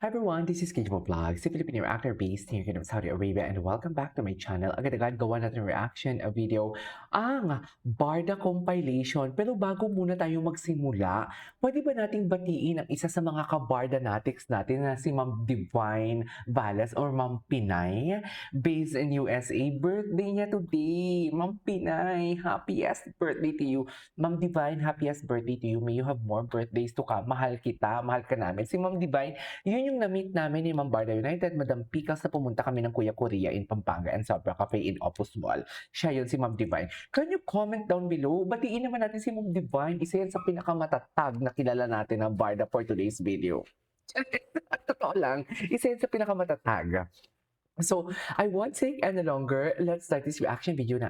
Hi everyone, this is Kinjimo Vlogs, a Filipino actor based here in Saudi Arabia, and welcome back to my channel. Agad-agad gawa natin reaction a video ang Barda compilation. Pero bago muna tayo magsimula, pwede ba nating batiin ang isa sa mga ka-Bardanatics natin na si Ma'am Divine Valas or Ma'am Pinay, based in USA. Birthday niya today. Ma'am Pinay, happiest birthday to you. Ma'am Divine, happiest birthday to you. May you have more birthdays to come. Mahal kita, mahal ka namin. Si Ma'am Divine, yun yung na-meet namin ni Ma'am Barda United, Madam Pickles, na pumunta kami ng Kuya Korea in Pampanga and Sobra Cafe in Opus Mall. Siya yun, si Ma'am Divine. Can you comment down below? Batiin naman natin si Ma'am Divine. Isa yan sa pinakamatatag na kilala natin ng Barda for today's video. Totoo lang. Isa yan sa pinakamatatag. So, I won't take any longer. Let's start this reaction video.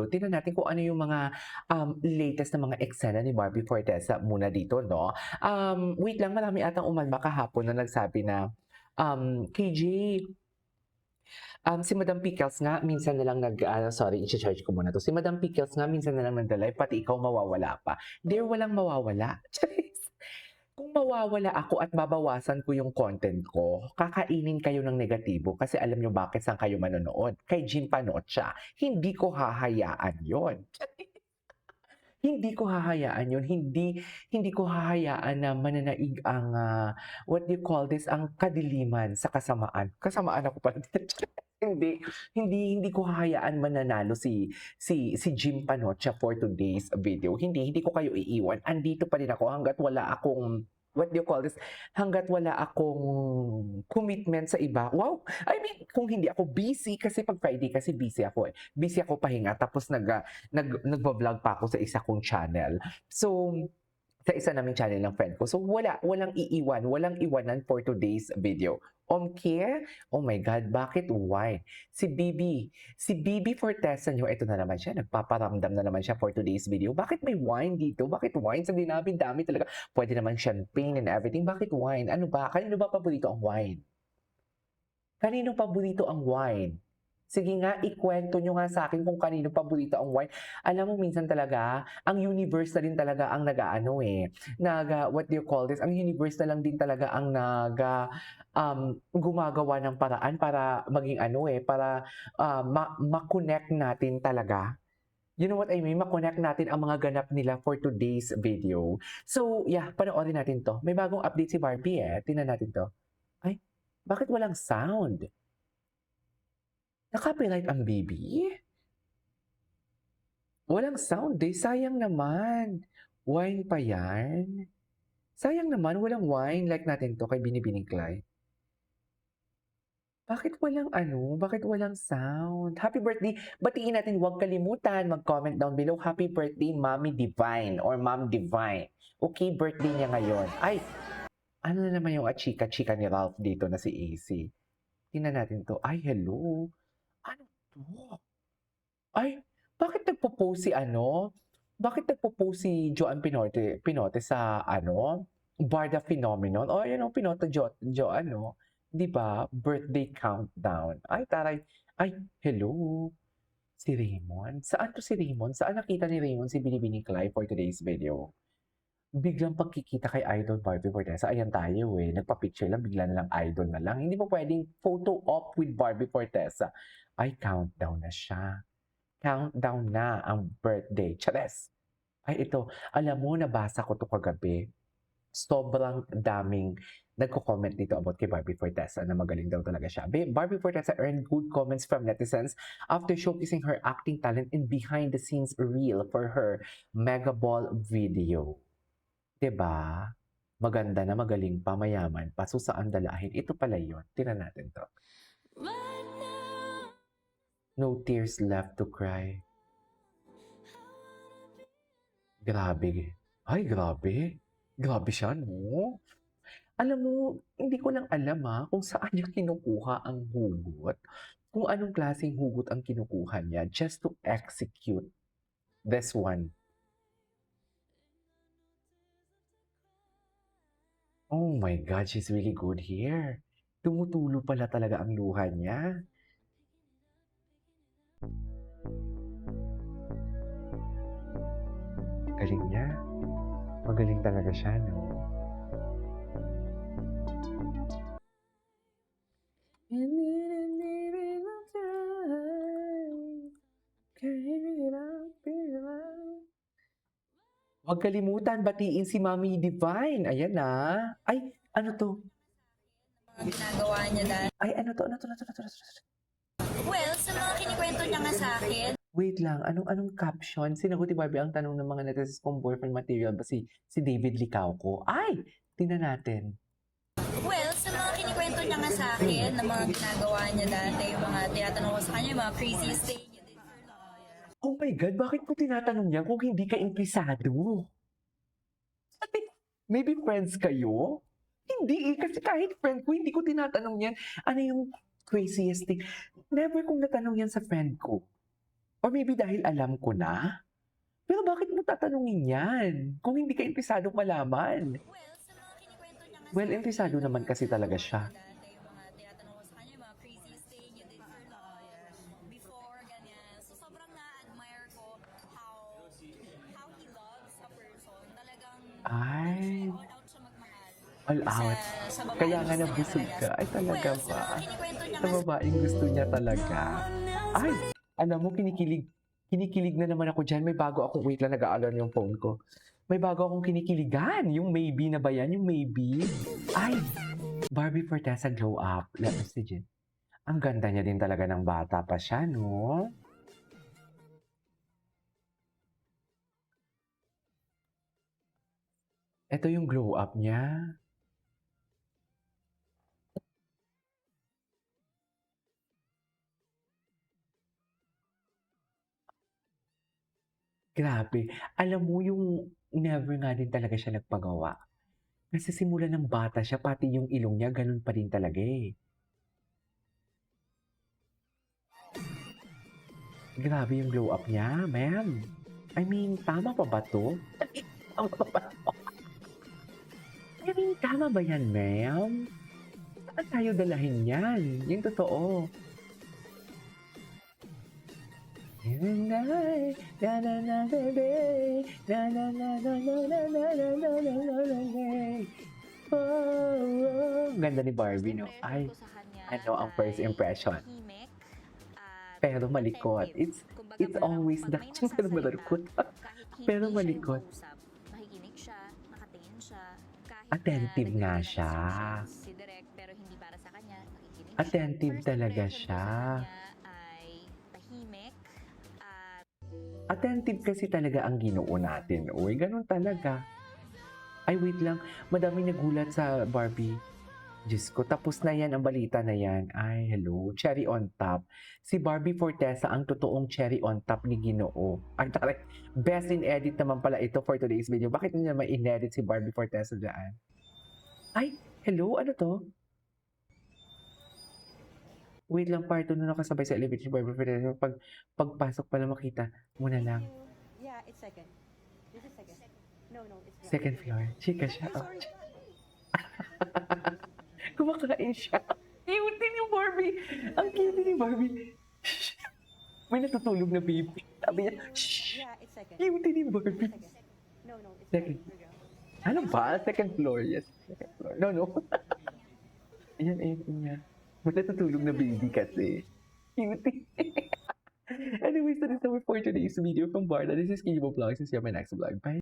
Tingnan natin kung ano yung mga latest na mga eksena ni Barbie Fortesa muna dito, no? Wait lang, marami atang umalma kahapon na nagsabi na, KJ, si Madam Pickles nga, minsan na lang sorry, i-charge ko muna to. Si Madam Pickles nga, minsan na lang nag-live, pati ikaw mawawala pa. There, walang mawawala. Kung mawawala ako at babawasan ko yung content ko, kakainin kayo ng negatibo kasi alam nyo bakit saan kayo manonood. Kay Jean Panocha. Hindi ko hahayaan yon. Hindi ko hahayaan yun. Hindi ko hahayaan na mananaig ang, what do you call this, ang kadiliman sa kasamaan. Kasamaan ako pala. Hindi ko hahayaan mananalo si Jim Panocha for today's video. Hindi ko kayo iiwan. Andito pa rin ako hangga't wala akong, what do you call this, hangga't wala akong commitment sa iba. Wow! I mean, kung hindi ako busy, kasi pag Friday kasi busy ako eh. Busy ako pahinga, tapos nagbablog pa ako sa isa kong channel. So, sa isa naming channel ng friend ko. So, walang iiwan, walang iwanan for today's video. Care? Oh my God, bakit why? Si Bibi Fortesa nyo, ito na naman siya, nagpaparamdam na naman siya for today's video. Bakit may wine dito? Bakit wine? Sa dami talaga. Pwede naman champagne and everything. Bakit wine? Ano ba? Kanino ba paborito ang wine? Kanino paborito ang wine? Sige nga, ikwento nyo nga sa akin kung kanino paborito ang wine. Alam mo, minsan talaga, ang universe na din talaga ang nag-ano eh. What do you call this? Ang universe na lang din talaga ang gumagawa ng paraan para maging ano eh, para ma-connect natin talaga. You know what I mean? Ma-connect natin ang mga ganap nila for today's video. So, yeah, panoorin natin to. May bagong update si Barbie eh. Tingnan natin to. Ay, bakit walang sound? Naka-copyright ang baby? Walang sound eh. Sayang naman. Wine pa yan? Sayang naman, walang wine. Like natin to kay Binibining Clyde. Bakit walang sound? Happy birthday. Batiin natin, huwag kalimutan mag-comment down below. Happy birthday, Mommy Divine or Mom Divine. Okay, birthday niya ngayon. Ay, ano na naman yung chika-chika ni Ralph dito na si AC? Tingnan natin to. Ay, hello. Ano to? Ay, bakit nagpo-post si Joanne Pinote sa Barda Phenomenon? O yun o, Pinote Joanne, no? 'Di ba? Birthday countdown. Ay, taray. Ay, hello. Si Raymond. Saan to si Raymond? Saan nakita ni Raymond si Binibini Clyde for today's video? Biglang pagkikita kay Idol Barbie Fortesa. Ayan tayo eh. Nagpa-picture lang, bigla na lang idol na lang. Hindi mo pwedeng photo op with Barbie Fortesa. Ay, countdown na siya. Countdown na ang birthday. Chares! Ay, ito. Alam mo, nabasa ko to kagabi. Sobrang daming nagko-comment dito about kay Barbie Fortesa na magaling daw talaga siya. Barbie Fortesa earned good comments from netizens after showcasing her acting talent in behind-the-scenes reel for her Mega Ball video. 'Di ba? Maganda na, magaling pa, mayaman pa, so saan dalahin? Ito pala yun. Tingnan natin to. No tears left to cry. Grabe. Ay, grabe. Grabe siya, no? Alam mo, hindi ko lang alam kung saan niya kinukuha ang hugot. Kung anong klaseng hugot ang kinukuha niya just to execute this one. Oh my God, she's really good here. Tumutulo pala talaga ang luha niya. Galing niya. Magaling talaga siya, no? Huwag kalimutan batiin si Mommy Divine. Ayan na. Ay, ano 'to? Mga ginagawa niya dati. Ay, ano 'to? Ano 'to? Ano 'to? Ano 'to? Ano 'to? Well, sa mga kinikwento niya nga sa akin, Wait lang, anong caption? Sinagot ni Barbie ang tanong ng mga netizens kung boyfriend material ba si David Licauco. Ay, tingnan natin. well, sa mga kinikwento niya nga sa akin, na mga ginagawa niya dati, yung mga tinatanong ko sa kanya, yung mga craziest thing niya did for love. Oh my God, bakit mo tinatanong yan kung hindi ka interesado? Ate, maybe friends kayo? Hindi kasi kahit friend ko, hindi ko tinatanong yan. Ano yung craziest thing? Never kong natanong yan sa friend ko. Or maybe dahil alam ko na. Pero bakit mo tatanungin yan? Kung hindi ka interesadong malaman. Well, sa mga kinikwento niya nga Well, interesado naman kasi talaga siya. dati, yung mga tinatanong ko sa kanya, yung mga craziest thing you did for love, before, ganyan. So, sobrang na-admire ko how he loves a person. Talagang Ay, all out siya magmahal. all out. Sa babae Kaya nga gusto niya nabusog talaga. ka. Ay, talaga Well, sa ba? mga kinikwento niya Sa nga babaeng gusto niya talaga. Ay, alam mo, kinikilig na naman ako dyan. May bago ako. Wait lang, nag-aalon yung phone ko. May bago akong kinikiligan. Yung maybe na ba yan? Yung maybe. Ay, Barbie Fortesa Glow Up. Let me see dyan. Ang ganda niya din talaga ng bata pa siya, no? Ito yung glow up niya. Grabe. Alam mo yung never nga din talaga siya nagpagawa. Kasi simula ng bata siya, pati yung ilong niya, ganun pa din talaga eh. Grabe yung glow up niya, ma'am. I mean, tama pa ba to? Tama pa ba to? I mean, tama ba yan, ma'am? Saan tayo dalahin yan? Yung totoo. Na na na na baby, na na na na na na na na na na na na na. Oh, ganda ni Barbie, no? Ay, ano ang first impression? Pero malikot. It's always the pero malikot. Pero malikot. Makikinig siya, nakatingin siya, kahit Attentive nga siya. si Direk pero hindi para sa kanya, nakikinig siya. Attentive First talaga impression ko siya. sa kanya ay tahimik at Attentive kasi talaga ang Ginoo natin. Uy, ganun talaga. Ay, wait lang. Madaming nagulat sa Barbie. Diyos ko, tapos na yan ang balita na yan. Ay, hello. Cherry on top. Si Barbie Fortesa ang totoong cherry on top ni Ginoo. Ay, taray. Best in edit naman pala ito for today's video. Bakit niya naman in-edit si Barbie Fortesa dyan? Ay, hello? Ano to? Wait lang, part 2 na nakasabay sa elevator si Barbie Fortesa. Pagpasok pala makita. Muna lang. Yeah, it's second. This is second. No, it's ground. Second floor. Chika siya. Oh. Kumakain siya. Cute ni Barbie. Ang cute ni Barbie. May natutulog na baby. Sabi niya, shh. Yeah, it's second. Cute ni Barbie. Second. No, it's Second. ground. Ano ba? Second floor. Yes. Second floor. No. Ayan, niya. May natutulog na baby kasi. Cute. Anyways, that is our for today's video from Barda. This is Kibo Vlogs. See you on my next vlog. Bye.